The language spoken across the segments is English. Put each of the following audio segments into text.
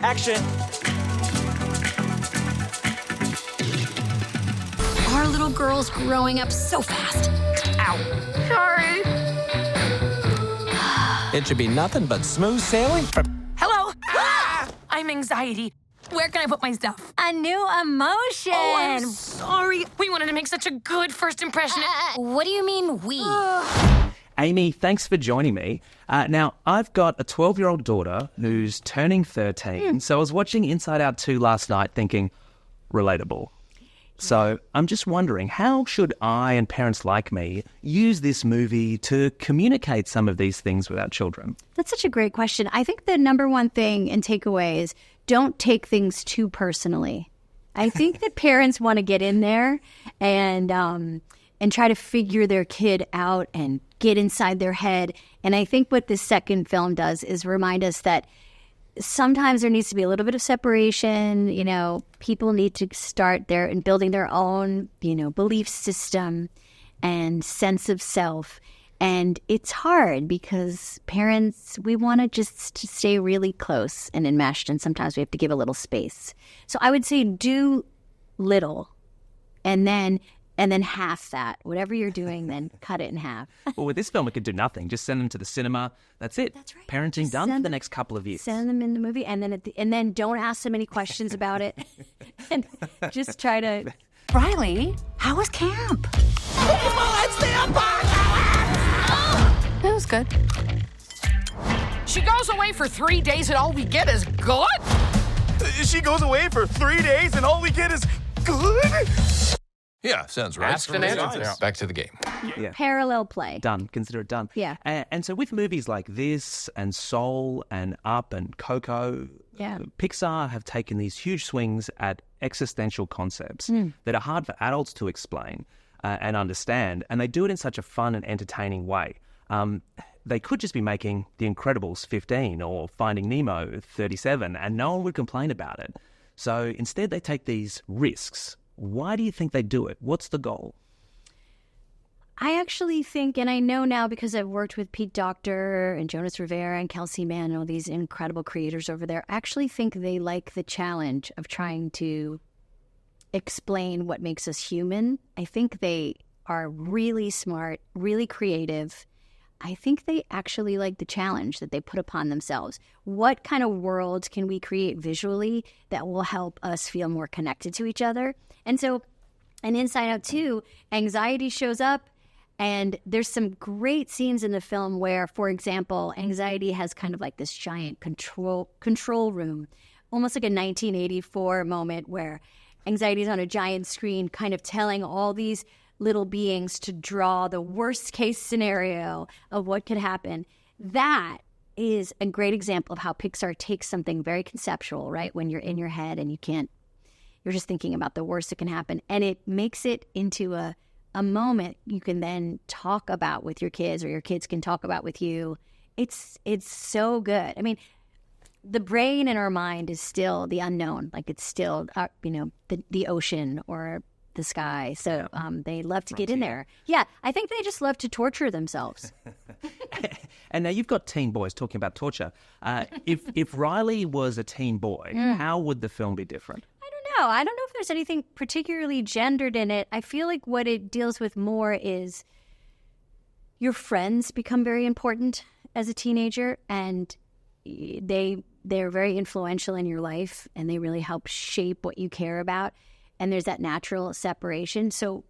Action. Our little girl's growing up so fast. Ow. Sorry. It should be nothing but smooth sailing from... Hello. I'm anxiety. Where can I put my stuff? A new emotion. Oh, I'm sorry. We wanted to make such a good first impression. What do you mean we? Amy, thanks for joining me. Now, I've got a 12-year-old daughter who's turning 13, so I was watching Inside Out 2 last night thinking, relatable. So I'm just wondering, how should I and parents like me use this movie to communicate some of these things with our children? That's such a great question. I think the number one thing and takeaway is don't take things too personally. I think that parents want to get in there and try to figure their kid out and get inside their head. And I think what this second film does is remind us that sometimes there needs to be a little bit of separation. You know, people need to start there and building their own, belief system and sense of self. And it's hard because parents, we want to just stay really close and enmeshed, and sometimes we have to give a little space. So I would say do little and then half that. Whatever you're doing, then cut it in half. Well, with this film, we could do nothing. Just send them to the cinema. That's it. That's right. Parenting done for the next couple of years. Send them in the movie, and then don't ask them any questions about it. And just try to... Riley, how was camp? It was good. She goes away for 3 days and all we get is good? She goes away for 3 days and all we get is good? Yeah, sounds right. Asked and answered. Yeah. Back to the game. Yeah. Parallel play. Done. Consider it done. Yeah. And so with movies like this and Soul and Up and Coco, Yeah. Pixar have taken these huge swings at existential concepts that are hard for adults to explain and understand, and they do it in such a fun and entertaining way. They could just be making The Incredibles 15 or Finding Nemo 37, and no one would complain about it. So instead, they take these risks. Why do you think they do it? What's the goal? I actually think, and I know now because I've worked with Pete Docter and Jonas Rivera and Kelsey Mann and all these incredible creators over there, I actually think they like the challenge of trying to explain what makes us human. I think they are really smart, really creative. I think they actually like the challenge that they put upon themselves. What kind of worlds can we create visually that will help us feel more connected to each other? And so in Inside Out 2, anxiety shows up, and there's some great scenes in the film where, for example, anxiety has kind of like this giant control room, almost like a 1984 moment where anxiety's on a giant screen kind of telling all these little beings to draw the worst case scenario of what could happen. That is a great example of how Pixar takes something very conceptual, right? When you're in your head and you're just thinking about the worst that can happen, and it makes it into a moment you can then talk about with your kids, or your kids can talk about with you. It's so good. I mean, the brain in our mind is still the unknown. Like it's still, the ocean or the sky. So they love to get in there. Yeah, I think they just love to torture themselves. And now you've got teen boys talking about torture. If Riley was a teen boy, how would the film be different? I don't know if there's anything particularly gendered in it. I feel like what it deals with more is your friends become very important as a teenager, and they're very influential in your life, and they really help shape what you care about. And there's that natural separation. So,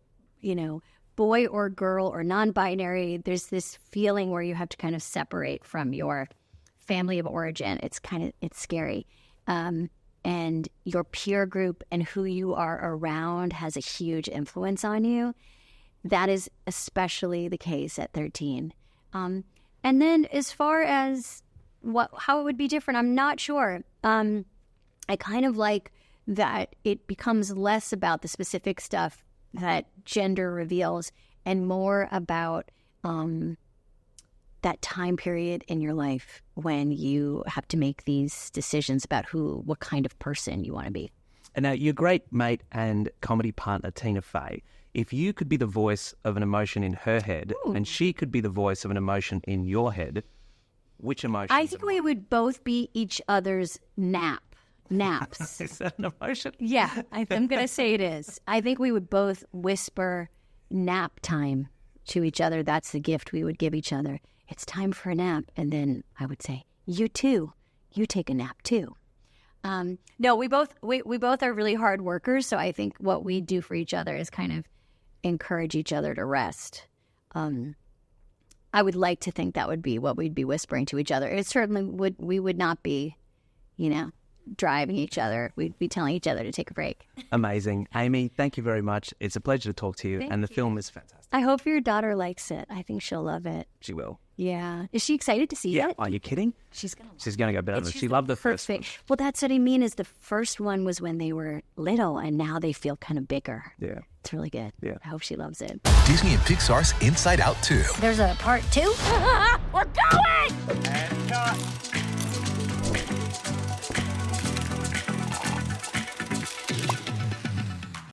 boy or girl or non-binary, there's this feeling where you have to kind of separate from your family of origin. It's scary. And your peer group and who you are around has a huge influence on you. That is especially the case at 13. And then as far as how it would be different, I'm not sure. I kind of like that it becomes less about the specific stuff that gender reveals and more about that time period in your life when you have to make these decisions about what kind of person you want to be. And now your great mate and comedy partner, Tina Fey, if you could be the voice of an emotion in her head and she could be the voice of an emotion in your head, which emotion? I think we would both be each other's nap. naps. Is that an emotion? Yeah, I'm going to say it is. I think we would both whisper nap time to each other. That's the gift we would give each other. It's time for a nap. And then I would say, you too. You take a nap too. No, we both are really hard workers. So I think what we do for each other is kind of encourage each other to rest. I would like to think that would be what we'd be whispering to each other. It certainly would. We would not be, driving each other. We'd be telling each other to take a break. Amazing. Amy, thank you very much. It's a pleasure to talk to you. Thank and the you. film is fantastic. I hope your daughter likes it. I think she'll love it. She will. Yeah. Is she excited to see it? Are you kidding? She's going to go better. She loved the first one. perfect. Well, that's what I mean is the first one was when they were little and now they feel kind of bigger. Yeah. It's really good. Yeah. I hope she loves it. Disney and Pixar's Inside Out 2. There's a part 2? We're going! And cut.